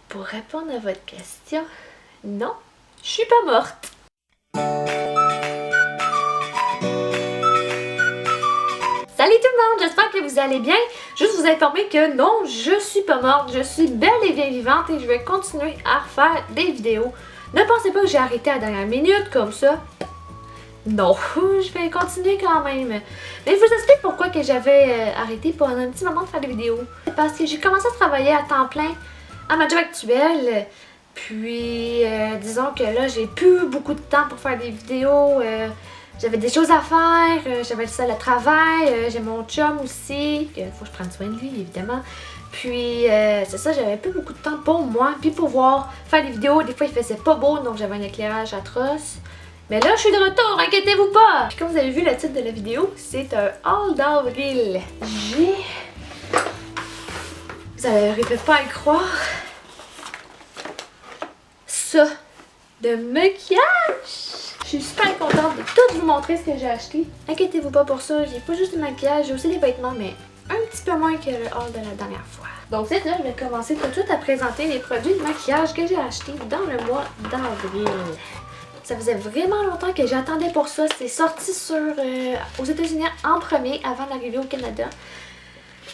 Pour répondre à votre question, non, je suis pas morte. Salut tout le monde, j'espère que vous allez bien. Juste vous informer que non, je suis pas morte, je suis belle et bien vivante et je vais continuer à refaire des vidéos. Ne pensez pas que j'ai arrêté à la dernière minute comme ça. Non, je vais continuer quand même. Mais je vous explique pourquoi que j'avais arrêté pendant un petit moment de faire des vidéos. C'est parce que j'ai commencé à travailler à temps plein à ma job actuelle. Puis, disons que là, j'ai plus beaucoup de temps pour faire des vidéos. J'avais des choses à faire, j'avais le seul travail, j'ai mon chum aussi, il faut que je prenne soin de lui évidemment. Puis c'est ça, j'avais plus beaucoup de temps pour moi, puis pouvoir faire des vidéos. Des fois il faisait pas beau, donc j'avais un éclairage atroce. Mais là je suis de retour, inquiétez-vous pas! Puis comme vous avez vu le titre de la vidéo, c'est un haul d'avril. J'ai... Vous n'arrivez pas à y croire. Ça, de maquillage! Je suis super contente de tout vous montrer ce que j'ai acheté. Inquiétez-vous pas pour ça, j'ai pas juste du maquillage, j'ai aussi des vêtements, mais un petit peu moins que le haul de la dernière fois. Donc c'est ça, je vais commencer tout de suite à présenter les produits de maquillage que j'ai achetés dans le mois d'avril. Ça faisait vraiment longtemps que j'attendais pour ça. C'est sorti aux États-Unis en premier avant d'arriver au Canada.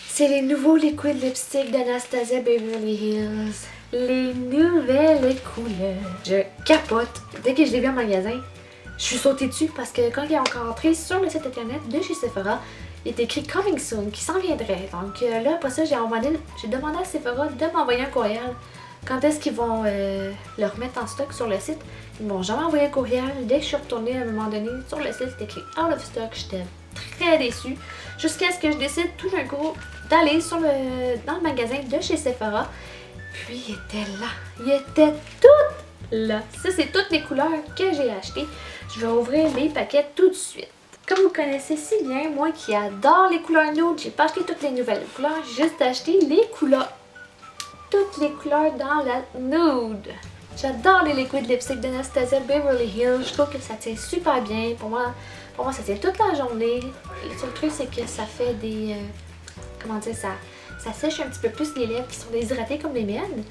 C'est les nouveaux liquid lipstick d'Anastasia Beverly Hills. Les nouvelles couleurs. Je capote. Dès que je l'ai vu en magasin, je suis sautée dessus parce que quand ils ont rentré sur le site internet de chez Sephora, il est écrit Coming Soon, qui s'en viendrait. Donc là, après ça, j'ai demandé à Sephora de m'envoyer un courriel. Quand est-ce qu'ils vont le remettre en stock sur le site? Ils m'ont jamais envoyé un courriel. Dès que je suis retournée à un moment donné sur le site, c'était écrit Out of Stock. J'étais très déçue. Jusqu'à ce que je décide tout d'un coup d'aller dans le magasin de chez Sephora. Puis il était là. Il était tout là. Ça, c'est toutes les couleurs que j'ai achetées. Je vais ouvrir les paquets tout de suite. Comme vous connaissez si bien, moi qui adore les couleurs nude, j'ai pas acheté toutes les nouvelles couleurs, j'ai juste acheté les couleurs. Toutes les couleurs dans la nude. J'adore les liquid lipstick d'Anastasia Beverly Hills. Je trouve que ça tient super bien. Pour moi, ça tient toute la journée. Le seul truc, c'est que ça fait des... comment dire ça? Ça sèche un petit peu plus les lèvres qui sont déshydratées comme les miennes.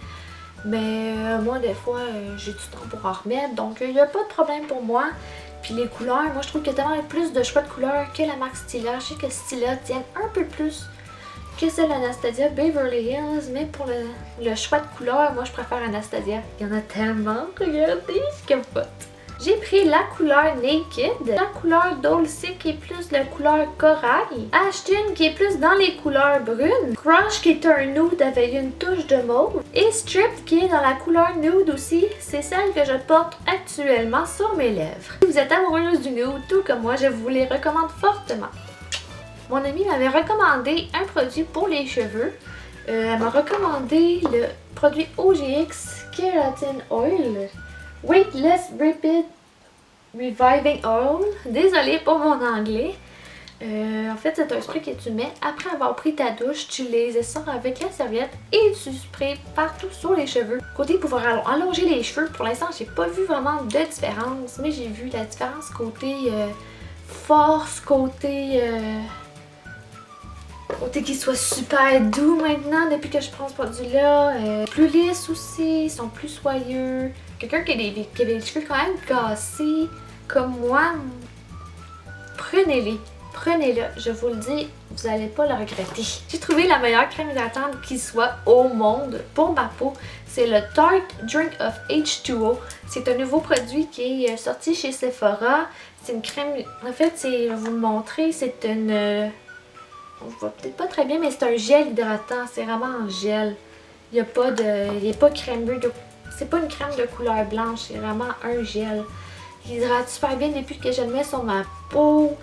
Mais moi, des fois, j'ai du temps pour en remettre. Donc, il n'y a pas de problème pour moi. Puis les couleurs, moi, je trouve qu'il y a tellement plus de choix de couleurs que la marque Stila. Je sais que Stila tient un peu plus que celle d'Anastasia Beverly Hills. Mais pour le choix de couleurs, moi, je préfère Anastasia. Il y en a tellement. Regardez, je capote. J'ai pris la couleur Naked, la couleur Dolce qui est plus la couleur corail, Ashton qui est plus dans les couleurs brunes, Crush qui est un nude avec une touche de mauve et Stripped qui est dans la couleur nude aussi. C'est celle que je porte actuellement sur mes lèvres. Si vous êtes amoureuse du nude, tout comme moi, je vous les recommande fortement. Mon amie m'avait recommandé un produit pour les cheveux. Elle m'a recommandé le produit OGX Keratin Oil. Weightless Rapid Reviving Oil. Désolée pour mon anglais. En fait, c'est un spray que tu mets après avoir pris ta douche. Tu les essores avec la serviette et tu sprays partout sur les cheveux. Côté pouvoir allonger les cheveux, pour l'instant, j'ai pas vu vraiment de différence. Mais j'ai vu la différence côté force, côté qu'ils soient super doux maintenant depuis que je prends ce produit-là. Plus lisses aussi, ils sont plus soyeux. Quelqu'un qui a des cheveux quand même cassés, comme moi, prenez-les. Prenez-le, je vous le dis, vous n'allez pas le regretter. J'ai trouvé la meilleure crème hydratante qui soit au monde pour ma peau. C'est le Tarte Drink of H2O. C'est un nouveau produit qui est sorti chez Sephora. C'est une crème, en fait, je vais vous le montrer, c'est une... on voit peut-être pas très bien, mais c'est un gel hydratant. C'est vraiment un gel. Il n'y a pas crème de... C'est pas une crème de couleur blanche, c'est vraiment un gel. Il hydrate super bien depuis que je le mets sur ma peau.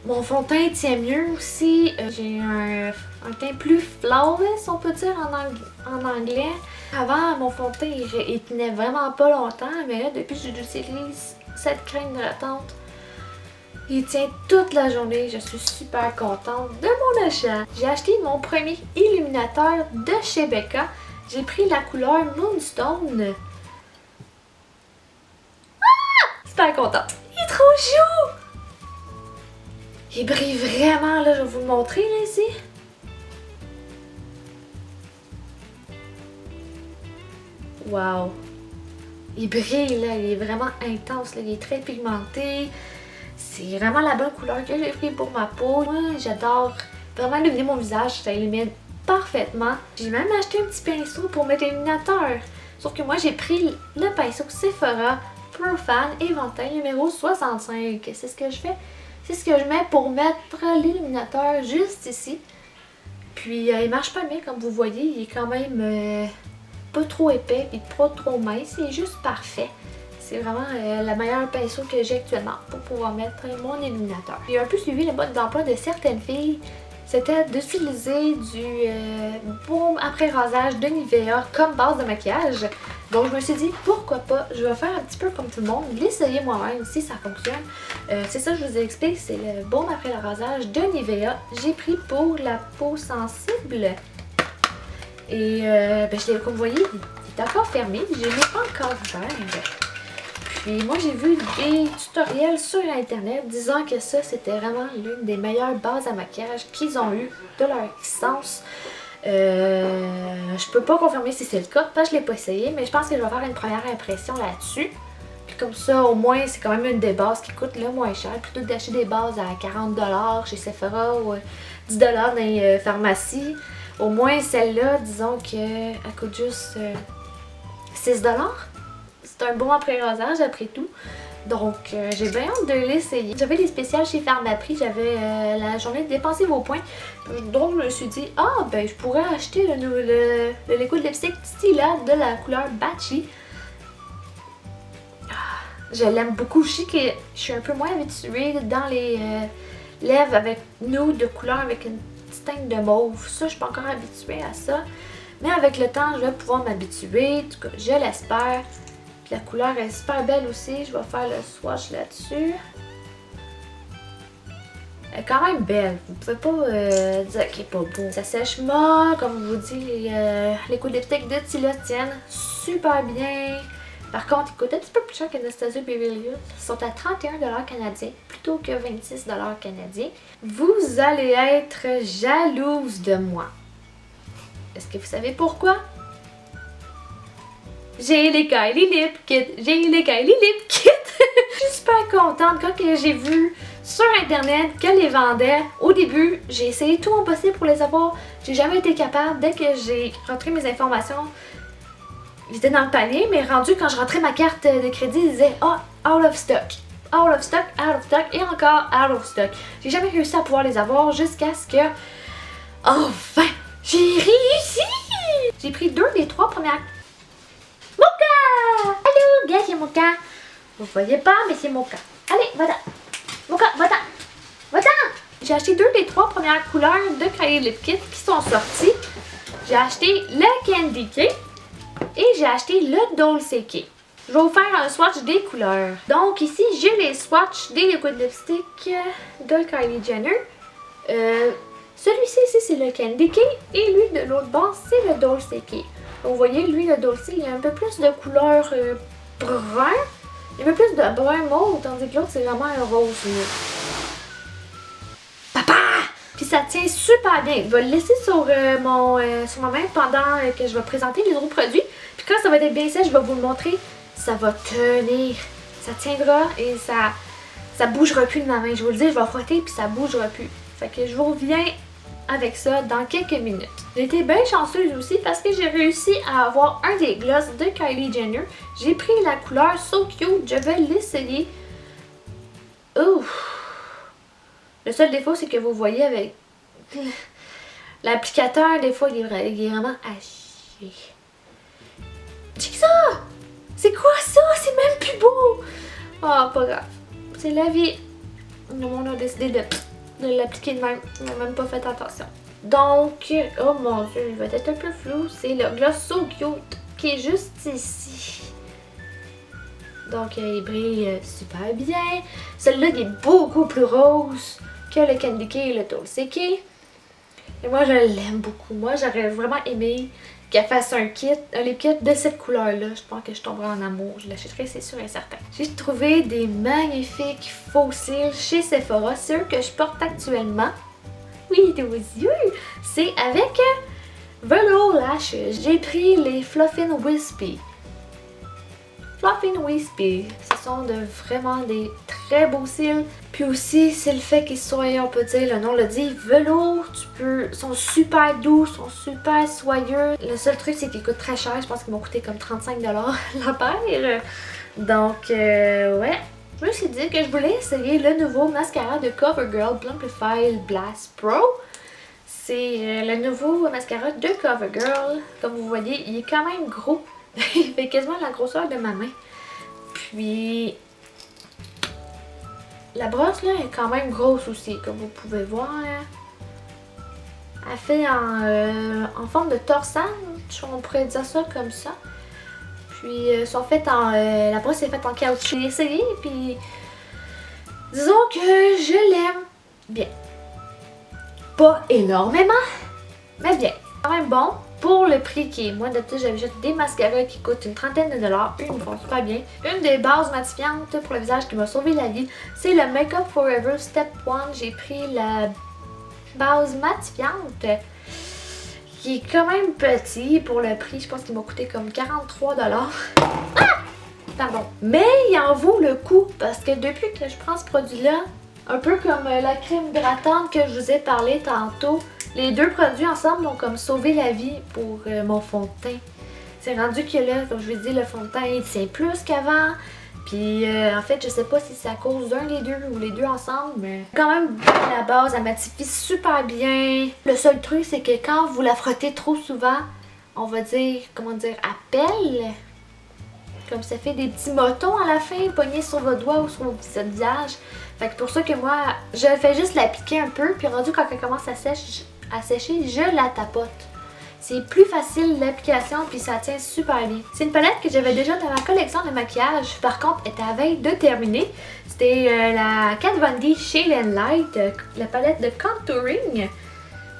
Mon fond de teint tient mieux aussi. J'ai un teint plus flawless, on peut dire en anglais. Avant, mon fond de teint, il tenait vraiment pas longtemps, mais là, depuis que j'utilise cette crème hydratante, il tient toute la journée. Je suis super contente de mon achat. J'ai acheté mon premier illuminateur de chez Becca. J'ai pris la couleur Moonstone. Ah! Super contente. Il est trop chaud! Il brille vraiment, là. Je vais vous le montrer, là, ici. Wow! Il brille, là, il est vraiment intense, là, il est très pigmenté. C'est vraiment la bonne couleur que j'ai pris pour ma peau. Moi, j'adore vraiment illuminer mon visage, ça illumine parfaitement. J'ai même acheté un petit pinceau pour mettre l'illuminateur. Sauf que moi, j'ai pris le pinceau Sephora Pro Fan Éventail numéro 65. C'est ce que je fais. C'est ce que je mets pour mettre l'illuminateur juste ici. Puis il marche pas bien, comme vous voyez, il est quand même pas trop épais et pas trop mince, il est juste parfait. C'est vraiment la meilleure pinceau que j'ai actuellement pour pouvoir mettre mon illuminateur. J'ai un peu suivi le mode d'emploi de certaines filles, c'était d'utiliser du baume après rasage de Nivea comme base de maquillage. Donc je me suis dit pourquoi pas, je vais faire un petit peu comme tout le monde, l'essayer moi-même si ça fonctionne. C'est ça que je vous explique, c'est le baume après le rasage de Nivea. J'ai pris pour la peau sensible. Et comme vous voyez, il est encore fermé, je ne l'ai pas encore ouvert. Puis moi j'ai vu des tutoriels sur internet disant que ça c'était vraiment l'une des meilleures bases à maquillage qu'ils ont eu de leur existence. Je peux pas confirmer si c'est le cas parce que je l'ai pas essayé, mais je pense que je vais faire une première impression là-dessus. Puis comme ça au moins c'est quand même une des bases qui coûte le moins cher. Plutôt que d'acheter des bases à 40$ chez Sephora ou 10$ dans les pharmacies. Au moins celle-là, disons qu'elle coûte juste 6$. C'est un bon après-rasage après tout. Donc j'ai bien hâte de l'essayer. J'avais des spéciales chez Pharmaprix, j'avais la journée de dépenser vos points. Donc je me suis dit, ah ben je pourrais acheter le liquid lipstick Stila de la couleur Batchy. Je l'aime beaucoup, je sais que je suis un peu moins habituée dans les lèvres avec nude de couleur avec une petite teinte de mauve. Ça, je suis pas encore habituée à ça. Mais avec le temps, je vais pouvoir m'habituer. En tout cas, je l'espère. La couleur est super belle aussi. Je vais faire le swatch là-dessus. Elle est quand même belle. Vous pouvez pas dire qu'il est pas beau. Ça sèche molle, comme je vous dis. Les coups de lipstick de Tila tiennent super bien. Par contre, ils coûtent un petit peu plus cher qu'Anastasia Beverly Hills. Ils sont à 31$ canadiens plutôt que 26$ canadiens. Vous allez être jalouse de moi. Est-ce que vous savez pourquoi? J'ai les Kylie Lip Kit! J'ai les Kylie Lip Kit! Je suis super contente quand j'ai vu sur internet qu'elle les vendait. Au début, j'ai essayé tout mon possible pour les avoir. J'ai jamais été capable. Dès que j'ai rentré mes informations, ils étaient dans le panier, mais rendu quand je rentrais ma carte de crédit, ils disaient « Ah, oh, out of stock! Out of stock, out of stock et encore out of stock! » J'ai jamais réussi à pouvoir les avoir jusqu'à ce que... Enfin! J'ai réussi! J'ai pris 2 des 3 premières... Mocha! Allô, gars, c'est Mocha! Vous voyez pas, mais c'est Mocha. Allez, va-t'en! Mocha, va-t'en! Va-t'en! J'ai acheté 2 des 3 premières couleurs de Kylie Lip Kit qui sont sorties. J'ai acheté le Candy K et j'ai acheté le Dolce K. Je vais vous faire un swatch des couleurs. Donc ici, j'ai les swatchs des liquid lipstick de Kylie Jenner. Celui-ci ici, c'est le Candy K et lui de l'autre bord, c'est le Dolce K. Vous voyez, lui, le Dolce, il y a un peu plus de couleur brun. Il y a un peu plus de brun mauve, tandis que l'autre, c'est vraiment un rose. Papa! Puis ça tient super bien. Je vais le laisser sur ma main pendant que je vais présenter les autres produits. Puis quand ça va être bien sèche, je vais vous le montrer. Ça va tenir. Ça tiendra et ça bougera plus de ma main. Je vous le dis, je vais frotter puis ça bougera plus. Fait que je vous reviens avec ça dans quelques minutes. J'ai été bien chanceuse aussi parce que j'ai réussi à avoir un des glosses de Kylie Jenner. J'ai pris la couleur So Cute, je vais l'essayer. Ouf! Le seul défaut, c'est que vous voyez avec l'applicateur, des fois, il est vraiment à chier. Check ça! C'est quoi ça? C'est même plus beau! Ah, pas grave. C'est la vie. On a décidé de l'appliquer de même. On n'a même pas fait attention. Donc, oh mon dieu, il va être un peu flou. C'est le gloss So Cute qui est juste ici. Donc, il brille super bien. Celui-là, il est beaucoup plus rose que le Candy K et le Dolce K. Et moi, je l'aime beaucoup. Moi, j'aurais vraiment aimé qu'elle fasse un lip kit de cette couleur-là. Je pense que je tomberai en amour. Je l'achèterai, c'est sûr et certain. J'ai trouvé des magnifiques faux cils chez Sephora. C'est eux que je porte actuellement. Oui, de vos yeux! C'est avec Velour Lashes. J'ai pris les Fluffin Wispy. Fluffy Nuise, puis ce sont vraiment des très beaux cils. Puis aussi, c'est le fait qu'ils soient, on peut dire, le nom le dit, velours. Sont super doux, sont super soyeux. Le seul truc, c'est qu'ils coûtent très cher. Je pense qu'ils m'ont coûté comme 35$ la paire. Donc, ouais. Je me suis dit que je voulais essayer le nouveau mascara de CoverGirl Blumplify Blast Pro. C'est le nouveau mascara de CoverGirl. Comme vous voyez, il est quand même gros. Il fait quasiment la grosseur de ma main. Puis, la brosse là est quand même grosse aussi, comme vous pouvez voir. Elle fait en forme de torsade, on pourrait dire ça comme ça. Puis, sont faites la brosse est faite en caoutchouc. J'ai essayé, puis disons que je l'aime bien. Pas énormément, mais bien. Quand même bon pour le prix qui est. Moi, d'habitude, j'avais juste des mascaras qui coûtent une trentaine de dollars. Ils me font super bien. Une des bases matifiantes pour le visage qui m'a sauvé la vie, c'est le Makeup Forever Step 1. J'ai pris la base matifiante qui est quand même petit pour le prix. Je pense qu'il m'a coûté comme 43$. Ah! Pardon. Mais il en vaut le coup parce que depuis que je prends ce produit-là, un peu comme la crème hydratante que je vous ai parlé tantôt, les deux produits ensemble m'ont comme sauvé la vie pour mon fond de teint. C'est rendu que là, comme je vous ai dit, le fond de teint il tient plus qu'avant. Puis en fait, je sais pas si c'est à cause d'un des deux ou les deux ensemble, mais quand même la base, elle matifie super bien. Le seul truc, c'est que quand vous la frottez trop souvent, on va dire, comment dire, à pelle. Comme ça fait des petits motons à la fin, pognés sur votre doigt ou sur votre visage. Fait que pour ça que moi, je fais juste l'appliquer un peu, puis rendu quand elle commence à sécher, je la tapote. C'est plus facile l'application, puis ça tient super bien. C'est une palette que j'avais déjà dans ma collection de maquillage. Par contre, elle était à veille de terminer. C'était la Kat Von D Shade and Light, la palette de contouring,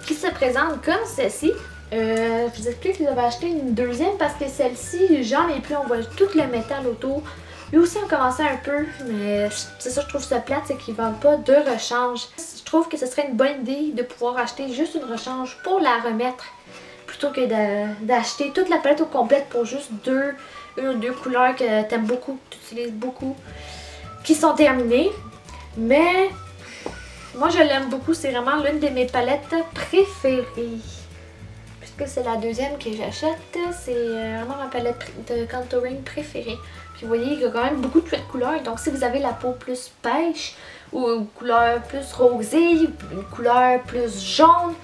qui se présente comme ceci. Je vous explique que j'avais acheté une deuxième parce que celle-ci, j'en ai plus, on voit tout le métal autour. Lui aussi on commençait un peu, mais c'est ça je trouve ça plate, c'est qu'ils vendent pas de rechange. Je trouve que ce serait une bonne idée de pouvoir acheter juste une rechange pour la remettre, plutôt que d'acheter toute la palette au complète pour juste une ou deux couleurs que t'aimes beaucoup, que tu utilises beaucoup, qui sont terminées. Mais moi je l'aime beaucoup, c'est vraiment l'une de mes palettes préférées. Puisque c'est la deuxième que j'achète, c'est vraiment ma palette de contouring préférée. Puis vous voyez, il y a quand même beaucoup de couleurs. Donc si vous avez la peau plus pêche, ou une couleur plus rosée, une couleur plus jaune,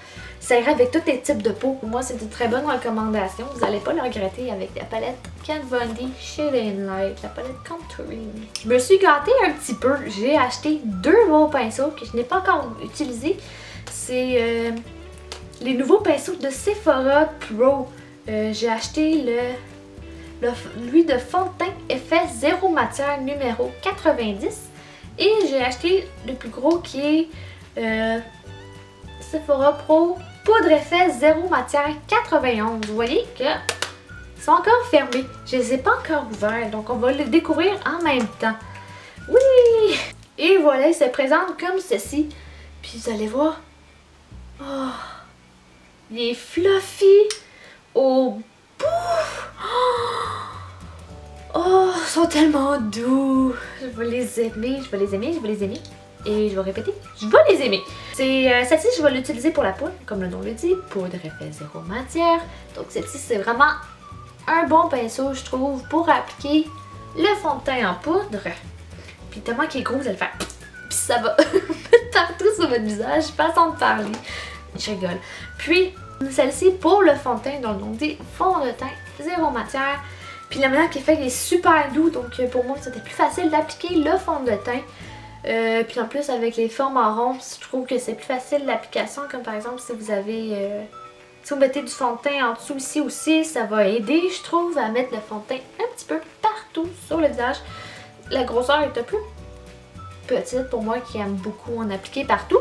ça ira avec tous les types de peau. Pour moi, c'est une très bonne recommandation. Vous n'allez pas le regretter avec la palette Kat Von D Shade and Light, la palette contouring. Je me suis gâtée un petit peu. J'ai acheté deux nouveaux pinceaux que je n'ai pas encore utilisés. C'est les nouveaux pinceaux de Sephora Pro. J'ai acheté lui de fond de teint effet zéro matière numéro 90 et j'ai acheté le plus gros qui est Sephora Pro poudre effet zéro matière 91. Vous voyez que ils sont encore fermés. Je les ai pas encore ouverts, donc on va le découvrir en même temps. Oui! Et voilà, il se présente comme ceci. Puis vous allez voir. Oh! Il est fluffy au bout. Oh, ils sont tellement doux. Je vais les aimer, je vais les aimer, je vais les aimer. Et je vais répéter, je vais les aimer. C'est celle-ci, je vais l'utiliser pour la poudre, comme le nom le dit, poudre effet zéro matière. Donc celle-ci, c'est vraiment un bon pinceau, je trouve, pour appliquer le fond de teint en poudre. Puis tellement qu'il est gros, vous allez le faire. Puis ça va partout sur votre visage, façon de parler. Je rigole. Puis celle-ci pour le fond de teint, donc on dit fond de teint zéro matière. Puis la manière qu'il fait, il est super doux, donc pour moi c'était plus facile d'appliquer le fond de teint. Puis en plus avec les formes en rond, je trouve que c'est plus facile l'application, comme par exemple si vous avez si vous mettez du fond de teint en dessous ici aussi, ça va aider je trouve à mettre le fond de teint un petit peu partout sur le visage. La grosseur est un peu petite pour moi qui aime beaucoup en appliquer partout,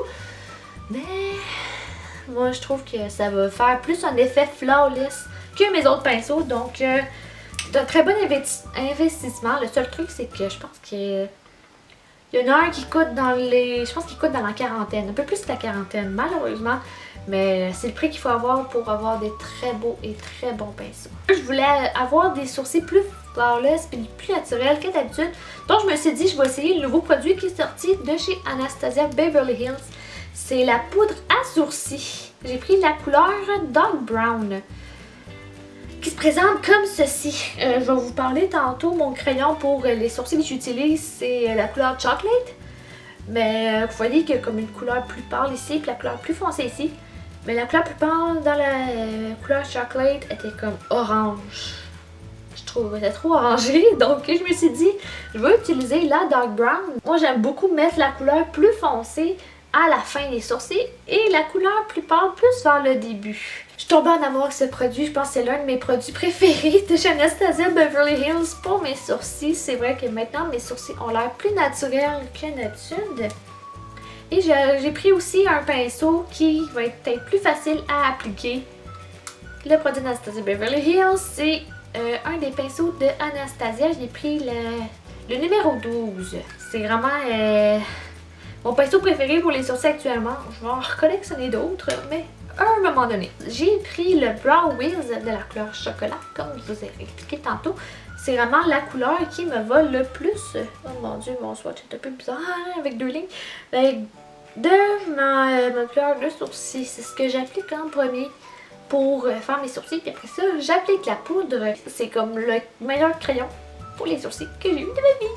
mais moi je trouve que ça va faire plus un effet flawless que mes autres pinceaux, donc c'est un très bon investissement. Le seul truc c'est que je pense que il y en a un qui coûte dans les... Je pense qu'il coûte dans la quarantaine. Un peu plus que la quarantaine, malheureusement. Mais c'est le prix qu'il faut avoir pour avoir des très beaux et très bons pinceaux. Je voulais avoir des sourcils plus flawless puis plus naturel que d'habitude. Donc je me suis dit, je vais essayer le nouveau produit qui est sorti de chez Anastasia Beverly Hills. C'est la poudre à sourcils. J'ai pris la couleur Dark Brown, qui se présente comme ceci. Je vais vous parler tantôt. Mon crayon pour les sourcils que j'utilise, c'est la couleur Chocolate. Mais vous voyez qu'il y a comme une couleur plus pâle ici, puis la couleur plus foncée ici. Mais la couleur plus pâle dans la couleur Chocolate était comme orange. Je trouve qu'elle était trop orangée, donc je me suis dit, je vais utiliser la Dark Brown. Moi, j'aime beaucoup mettre la couleur plus foncée à la fin des sourcils et la couleur plus pâle plus vers le début. Je suis tombée en amour avec ce produit, je pense que c'est l'un de mes produits préférés de chez Anastasia Beverly Hills pour mes sourcils. C'est vrai que maintenant mes sourcils ont l'air plus naturels que d'habitude. Et j'ai pris aussi un pinceau qui va être peut-être plus facile à appliquer. Le produit d'Anastasia Beverly Hills, c'est un des pinceaux de Anastasia. J'ai pris le numéro 12. C'est vraiment mon pinceau préféré pour les sourcils actuellement. Je vais en recollectionner d'autres, mais à un moment donné. J'ai pris le Brow Wiz de la couleur chocolat, comme je vous ai expliqué tantôt. C'est vraiment la couleur qui me va le plus. Oh mon dieu, mon swatch est un peu bizarre avec deux lignes. De ma couleur de sourcil. C'est ce que j'applique en premier pour faire mes sourcils. Puis après ça, j'applique la poudre. C'est comme le meilleur crayon pour les sourcils que j'ai eu de ma vie.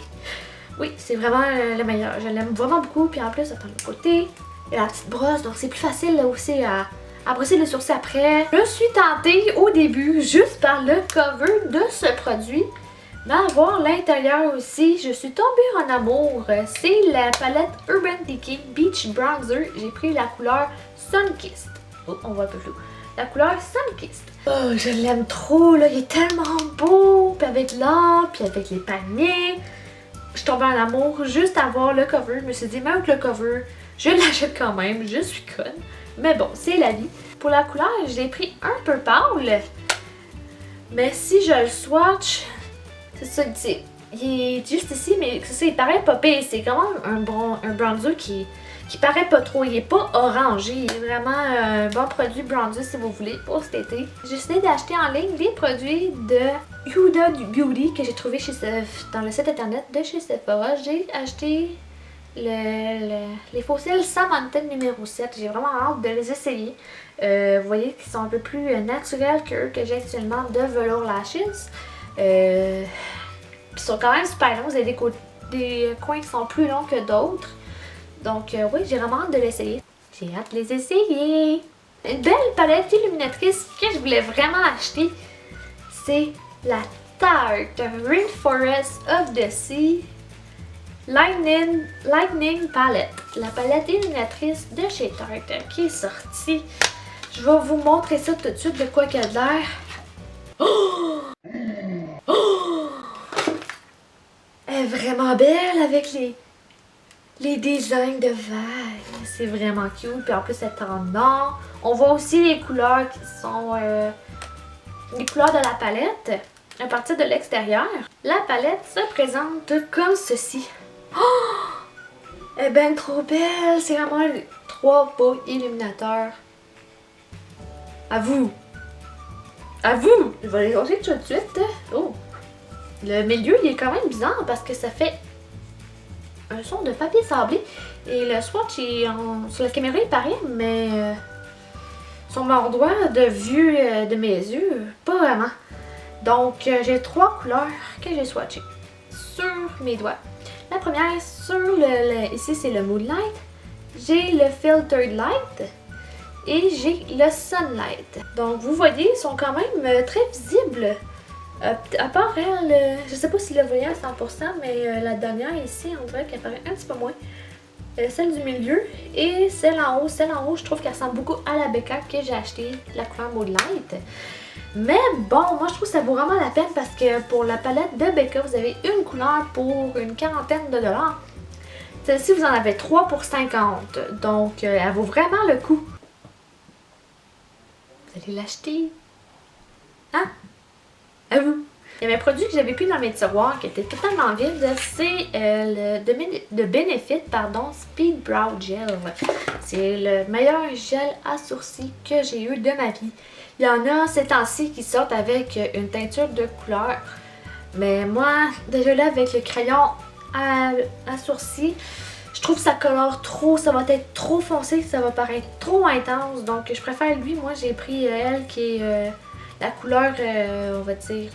Oui, c'est vraiment le meilleur. Je l'aime vraiment beaucoup. Puis en plus, attends, de côté, il y a la petite brosse. Donc c'est plus facile là aussi à brosser le sourcil après. Je suis tentée au début, juste par le cover de ce produit, mais à voir l'intérieur aussi, je suis tombée en amour. C'est la palette Urban Decay Beach Bronzer. J'ai pris la couleur Sunkissed. Oh, on voit un peu flou. La couleur Sunkissed. Oh, je l'aime trop, là. Il est tellement beau. Puis avec l'or, puis avec les paniers. Je suis tombée en amour juste à voir le cover. Je me suis dit, même avec le cover, je l'achète quand même. Je suis conne. Mais bon, c'est la vie. Pour la couleur, je l'ai pris un peu pâle. Mais si je le swatch, c'est ça, il est juste ici, mais c'est ça, il paraît pas pire. C'est quand même un bronzer qui paraît pas trop. Il est pas orangé. Il est vraiment un bon produit bronzer si vous voulez pour cet été. J'ai décidé d'acheter en ligne les produits de Huda Beauty que j'ai trouvé dans le site internet de chez Sephora. J'ai acheté les fossiles Samantha numéro 7. J'ai vraiment hâte de les essayer. Vous voyez qu'ils sont un peu plus naturels que j'ai actuellement de Velour Lashes. Ils sont quand même super longs. Vous avez des coins qui sont plus longs que d'autres. Donc oui, j'ai vraiment hâte de l'essayer. J'ai hâte de les essayer. Une belle palette illuminatrice que je voulais vraiment acheter, c'est la Tarte Rainforest of the Sea Lightning Palette. La palette illuminatrice de chez Tarte qui est sortie. Je vais vous montrer ça tout de suite de quoi qu'elle a l'air. Oh! Oh! Elle est vraiment belle avec les designs de vagues. C'est vraiment cute. Puis en plus, elle est en or. On voit aussi les couleurs qui sont les couleurs de la palette à partir de l'extérieur. La palette se présente comme ceci. Oh! Elle est bien trop belle. C'est vraiment 3 beaux illuminateurs. À vous! À vous! Je vais les ranger tout de suite. Oh! Le milieu, il est quand même bizarre parce que ça fait un son de papier sablé. Et le swatch, sur la caméra, il paraît, mais sur mon doigt de vue de mes yeux, pas vraiment. Donc, j'ai 3 couleurs que j'ai swatchées sur mes doigts. La première, ici, c'est le Moonlight. J'ai le Filtered Light. Et j'ai le Sunlight. Donc, vous voyez, ils sont quand même très visibles. À part elle, je sais pas si le voyez à 100%, mais la dernière ici, on dirait qu'elle paraît un petit peu moins. Celle du milieu et celle en haut. Celle en haut, je trouve qu'elle ressemble beaucoup à la Becca que j'ai acheté, la couleur Moonlight. Mais bon, moi je trouve que ça vaut vraiment la peine parce que pour la palette de Becca, vous avez une couleur pour une quarantaine de dollars. Celle-ci, vous en avez 3 pour 50. Donc, elle vaut vraiment le coup. Vous allez l'acheter. Hein? À vous! Il y avait un produit que j'avais plus dans mes tiroirs qui était totalement vide. C'est le de Benefit, Speed Brow Gel. C'est le meilleur gel à sourcils que j'ai eu de ma vie. Il y en a ces temps-ci qui sortent avec une teinture de couleur. Mais moi, déjà là, avec le crayon à sourcil, je trouve que ça colore trop, ça va être trop foncé, ça va paraître trop intense. Donc je préfère lui. Moi j'ai pris elle qui est la couleur, on va dire,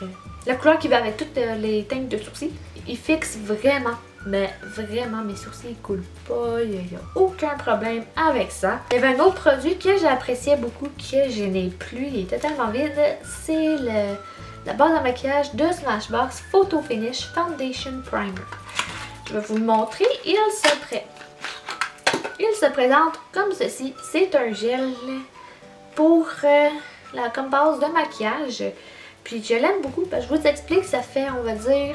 la couleur qui va avec toutes les teintes de sourcils. Il fixe vraiment, mais vraiment mes sourcils ils coulent pas, il n'y a aucun problème avec ça. Il y avait un autre produit que j'appréciais beaucoup, que je n'ai plus, il est totalement vide. C'est la base de maquillage de Smashbox Photo Finish Foundation Primer. Je vais vous le montrer. Il se présente comme ceci. C'est un gel pour comme base de maquillage. Puis je l'aime beaucoup parce que je vous explique, ça fait, on va dire,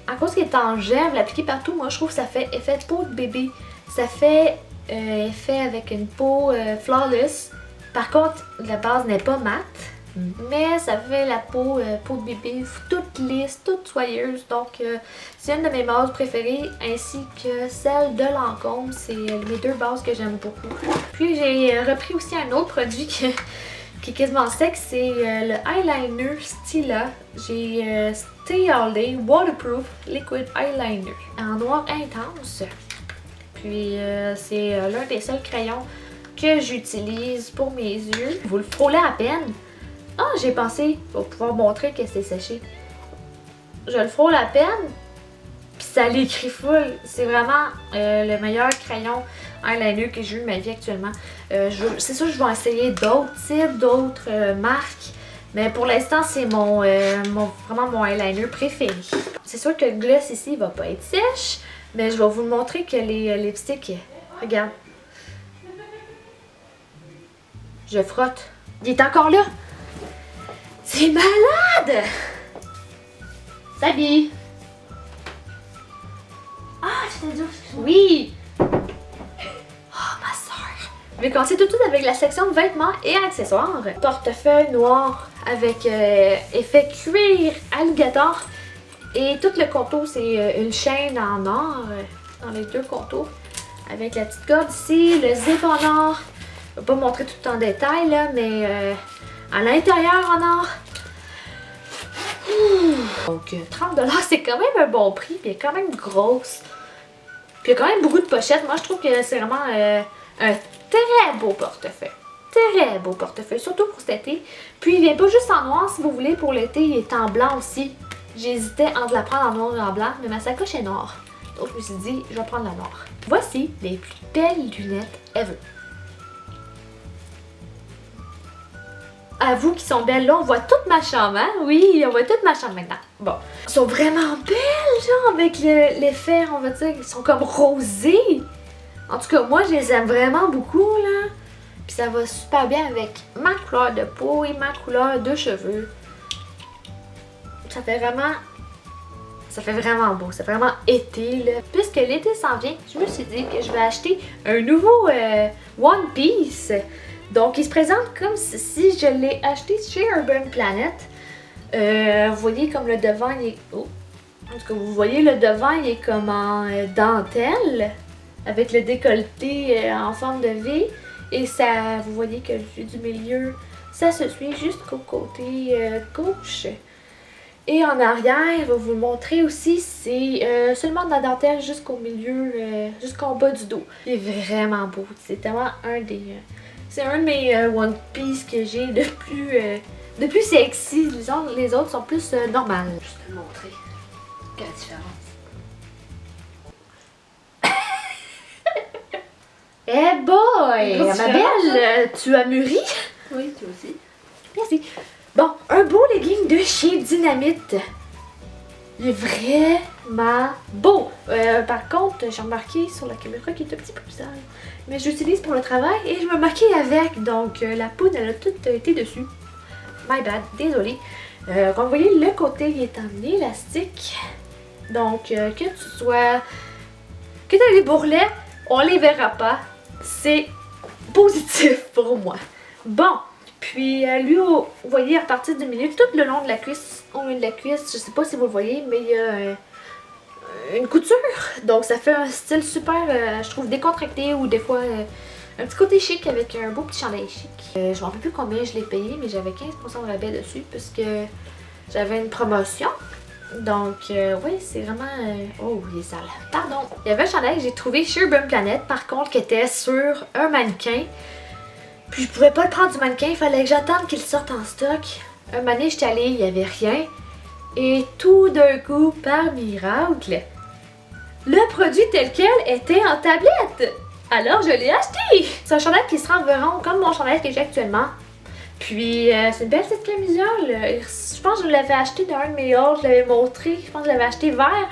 à cause qu'il est en gel, l'appliquer partout, moi je trouve que ça fait effet peau de bébé. Ça fait effet avec une peau flawless. Par contre, la base n'est pas mate. Mais ça fait la peau de bébé toute lisse, toute soyeuse. Donc c'est une de mes bases préférées, ainsi que celle de Lancôme. C'est les deux bases que j'aime beaucoup. Puis j'ai repris aussi un autre produit qui est quasiment sec, c'est le eyeliner Stila. J'ai Stay All Day Waterproof Liquid Eyeliner en noir intense. Puis c'est l'un des seuls crayons que j'utilise pour mes yeux. Vous le frôlez à peine. Ah, j'ai pensé pour pouvoir montrer que c'est séché. Je le frôle à peine, puis ça l'écrit full. C'est vraiment le meilleur crayon eyeliner que j'ai eu de ma vie actuellement. C'est sûr que je vais essayer d'autres types, d'autres marques. Mais pour l'instant, c'est vraiment mon eyeliner préféré. C'est sûr que le gloss ici, il va pas être sèche. Mais je vais vous montrer que les lipsticks, regarde. Je frotte. Il est encore là. C'est malade! Sabi! Ah, tu t'es dit, oui! Oh, ma soeur! Je vais commencer tout de suite avec la section vêtements et accessoires. Portefeuille noir avec effet cuir alligator. Et tout le contour, c'est une chaîne en or dans les deux contours. Avec la petite corde ici, le zip en or. Je vais pas montrer tout en détail là, mais à l'intérieur en or. Donc 30$, c'est quand même un bon prix, puis elle est quand même grosse. Puis il y a quand même beaucoup de pochettes. Moi je trouve que c'est vraiment un très beau portefeuille. Très beau portefeuille, surtout pour cet été. Puis il vient pas juste en noir si vous voulez, pour l'été, il est en blanc aussi. J'hésitais entre la prendre en noir et en blanc, mais ma sacoche est noire. Donc je me suis dit, je vais prendre la noire. Voici les plus belles lunettes ever. À vous qui sont belles, là, on voit toute ma chambre, hein? Oui, on voit toute ma chambre maintenant. Bon. Elles sont vraiment belles, genre, avec l'effet, on va dire, ils sont comme rosés. En tout cas, moi, je les aime vraiment beaucoup, là. Puis ça va super bien avec ma couleur de peau et ma couleur de cheveux. Ça fait vraiment beau, c'est vraiment été, là. Puisque l'été s'en vient, je me suis dit que je vais acheter un nouveau One Piece. Donc, il se présente comme si je l'ai acheté chez Urban Planet. Vous voyez comme le devant, il est... Oh. En tout cas, vous voyez le devant, il est comme en dentelle. Avec le décolleté en forme de V. Et ça, vous voyez que le jus du milieu, ça se suit jusqu'au côté gauche. Et en arrière, je vais vous le montrer aussi, c'est seulement de la dentelle jusqu'au milieu, jusqu'en bas du dos. Il est vraiment beau. C'est tellement c'est un de mes One Piece que j'ai de plus sexy. Les autres sont plus normales. Je vais te le montrer. Quelle différence. Eh boy! Ma belle, tu as mûri? Oui, toi aussi. Merci. Bon, un beau legging de chez Dynamite. Il est vraiment beau. Par contre, j'ai remarqué sur la caméra qu'il est un petit peu sale. Mais j'utilise pour le travail et je me maquille avec. Donc la poudre, elle a toute été dessus. My bad, désolée. Comme vous voyez, le côté il est en élastique. Donc que tu aies des bourrelets, on les verra pas. C'est positif pour moi. Bon. Puis lui, vous voyez, à partir du milieu, tout le long de la cuisse, au milieu de la cuisse, je sais pas si vous le voyez, mais il y a une couture. Donc ça fait un style super, je trouve, décontracté ou des fois un petit côté chic avec un beau petit chandail chic. Je ne me rappelle plus combien je l'ai payé, mais j'avais 15% de rabais dessus parce que j'avais une promotion. Donc, oui, c'est vraiment... Oh, il est sale. Pardon. Il y avait un chandail que j'ai trouvé chez Urban Planet, par contre, qui était sur un mannequin. Puis je pouvais pas le prendre du mannequin, il fallait que j'attende qu'il sorte en stock. Un moment donné, j'étais allée, il y avait rien. Et tout d'un coup, par miracle, le produit tel quel était en tablette. Alors, je l'ai acheté. C'est un chandail qui sera environ comme mon chandail que j'ai actuellement. Puis, c'est une belle petite camisole. Je pense que je l'avais acheté d'un de mes hauls, je l'avais montré. Je pense que je l'avais acheté vert.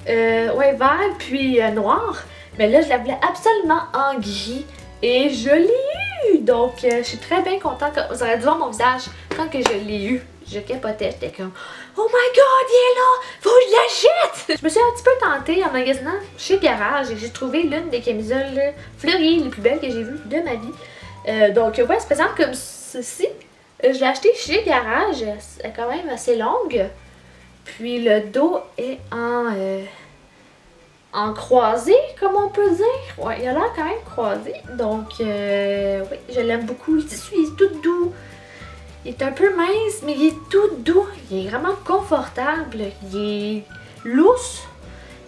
Ouais, vert, puis noir. Mais là, je la voulais absolument en gris. Et je l'ai eu! Donc, je suis très bien contente. Vous aurez dû voir mon visage quand que je l'ai eu. Je capotais, j'étais comme oh my god, il est là! Faut que je l'achète! Je me suis un petit peu tentée en magasinant chez Garage et j'ai trouvé l'une des camisoles fleuries les plus belles que j'ai vues de ma vie. Donc, ouais, elle se présente comme ceci. Je l'ai acheté chez Garage. Elle est quand même assez longue. Puis le dos est en croisé, comme on peut dire. Ouais, il a l'air quand même croisé. Donc, oui, je l'aime beaucoup. Le tissu il est tout doux. Il est un peu mince, mais il est tout doux. Il est vraiment confortable. Il est lousse.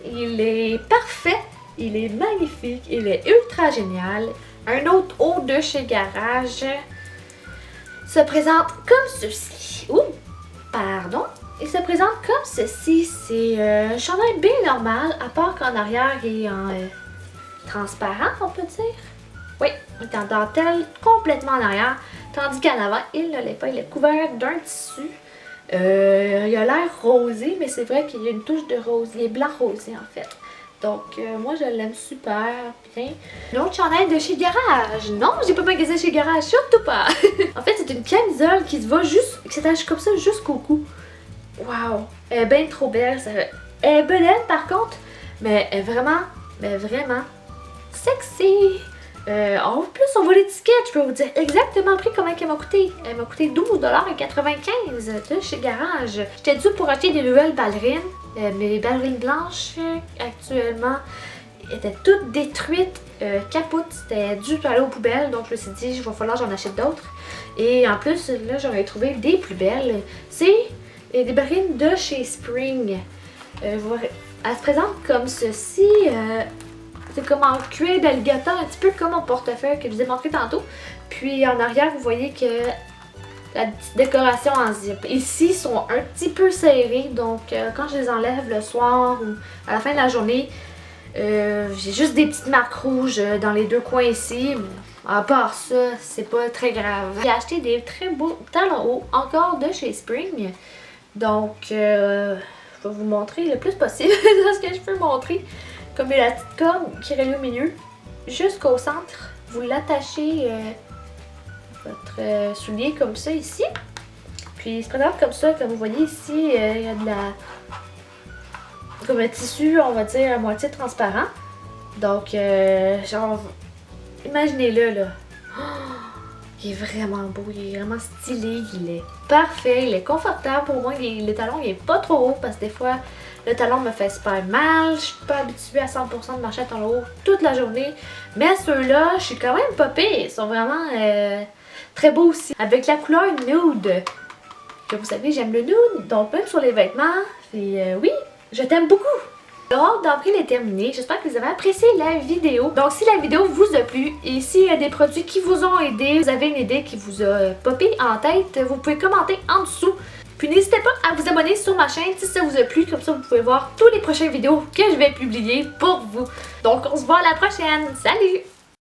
Il est parfait. Il est magnifique. Il est ultra génial. Un autre haut de chez Garage se présente comme ceci. Ouh, pardon. Il se présente comme ceci. C'est un chandail bien normal, à part qu'en arrière, il est en transparent, on peut dire. Oui, il est en dentelle complètement en arrière, tandis qu'en avant, il ne l'est pas. Il est couvert d'un tissu. Il a l'air rosé, mais c'est vrai qu'il y a une touche de rose. Il est blanc rosé, en fait. Donc, moi, je l'aime super bien. Une autre chandail de chez Garage. Non, j'ai pas magasiné chez Garage, surtout pas. En fait, c'est une camisole qui se va juste, qui s'attache comme ça jusqu'au cou. Wow! Elle est bien trop belle. Elle est belle par contre, mais elle est vraiment sexy. En plus, on voit l'étiquette, je peux vous dire exactement le prix comment elle m'a coûté. Elle m'a coûté 12,95$ de chez Garage. J'étais due pour acheter des nouvelles ballerines. Mes ballerines blanches, actuellement, étaient toutes détruites. Capote, c'était dû aller aux poubelles, donc je me suis dit, il va falloir que j'en achète d'autres. Et en plus, là, j'en ai trouvé des plus belles. C'est des ballerines de chez Spring. Elle se présente comme ceci. C'est comme en cuir d'alligator, un petit peu comme mon portefeuille que je vous ai montré tantôt. Puis en arrière, vous voyez que la petite décoration en zip. Ici, sont un petit peu serrés, donc quand je les enlève le soir ou à la fin de la journée, j'ai juste des petites marques rouges dans les deux coins ici. À part ça, c'est pas très grave. J'ai acheté des très beaux talons hauts, encore de chez Spring. Donc, je vais vous montrer le plus possible de ce que je peux montrer. Comme il y a la petite corde qui relie au milieu, jusqu'au centre, vous l'attachez votre soulier comme ça ici. Puis il se présente comme ça, comme vous voyez ici, il y a de la... comme un tissu, on va dire, à moitié transparent. Donc, genre, imaginez-le là. Oh, il est vraiment beau, il est vraiment stylé, il est parfait, il est confortable pour moi. Le talon, il est pas trop haut parce que des fois, le talon me fait super mal. Je suis pas habituée à 100% de marcher à talon haut toute la journée. Mais ceux-là, je suis quand même pas pire. Ils sont vraiment très beaux aussi. Avec la couleur nude. Que vous savez, j'aime le nude. Donc même sur les vêtements. Et oui, je t'aime beaucoup. Le haul d'avril est terminé. J'espère que vous avez apprécié la vidéo. Donc si la vidéo vous a plu et s'il y a des produits qui vous ont aidé, vous avez une idée qui vous a popé en tête, vous pouvez commenter en dessous. Puis n'hésitez pas à vous abonner sur ma chaîne si ça vous a plu, comme ça vous pouvez voir tous les prochaines vidéos que je vais publier pour vous. Donc on se voit à la prochaine. Salut!